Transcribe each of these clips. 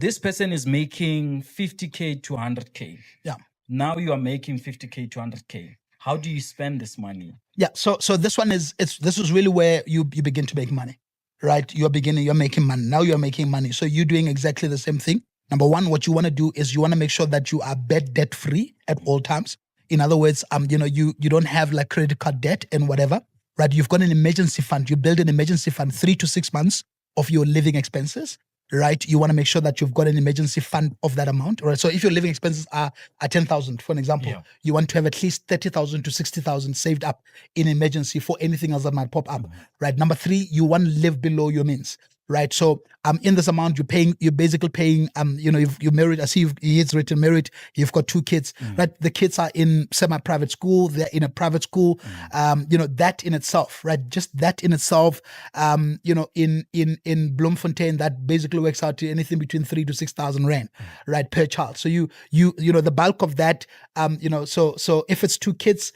this person is making 50K to 100K. Yeah. Now you are making 50K to 100K. How do you spend this money? Yeah. So this one is this is really where you begin to make money, right? You're making money. Now you're making money. So you're doing exactly the same thing. Number one, what you want to do is you want to make sure that you are debt free at all times. In other words, you don't have like credit card debt and whatever, right? You've got an emergency fund. You build an emergency fund 3 to 6 months of your living expenses, right? You want to make sure that you've got an emergency fund of that amount, right? So if your living expenses are 10,000, for an example, you want to have at least 30,000 to 60,000 saved up in emergency for anything else that might pop up, right? Number 3, you want to live below your means, right? So in this amount you're basically paying, if you're married, I see he's written married, you've got 2 kids, right? The kids are in semi-private school, they're in a private school, that in itself, right? Just that in itself, in Bloemfontein, that basically works out to anything between 3 to 6,000 rand, right, per child. So you the bulk of that, so if it's 2 kids,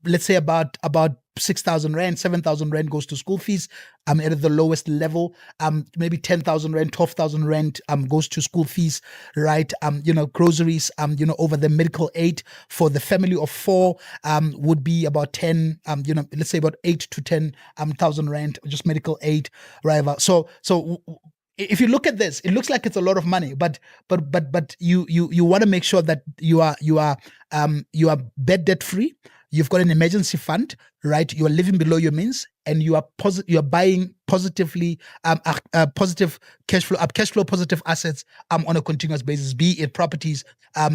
let's say about 6,000 rand, 7,000 rand goes to school fees. At the lowest level, maybe 10,000 rand, 12,000 rand goes to school fees, right? Groceries, over the medical aid for the family of 4 would be about 10, let's say about 8 to 10,000 rand, just medical aid, right? So if you look at this, it looks like it's a lot of money, but you want to make sure that you are debt free. You've got an emergency fund, right? You are living below your means, and you are buying positively positive cash flow positive assets on a continuous basis, be it properties,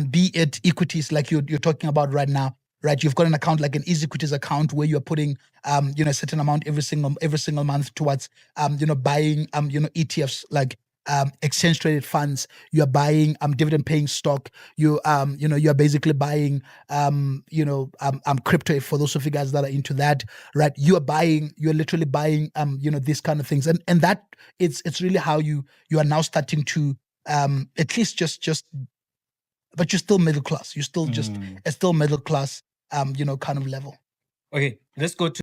be it equities, like you're talking about right now. Right, you've got an account like an EasyEquities account where you're putting, a certain amount every single month towards, buying, ETFs, like exchange traded funds. You are buying dividend paying stock. You are basically buying crypto, for those of you guys that are into that, right? You're literally buying these kind of things, and that it's really how you are now starting to at least just. But you're still middle class. You're still just still middle class, kind of level. Okay, let's go to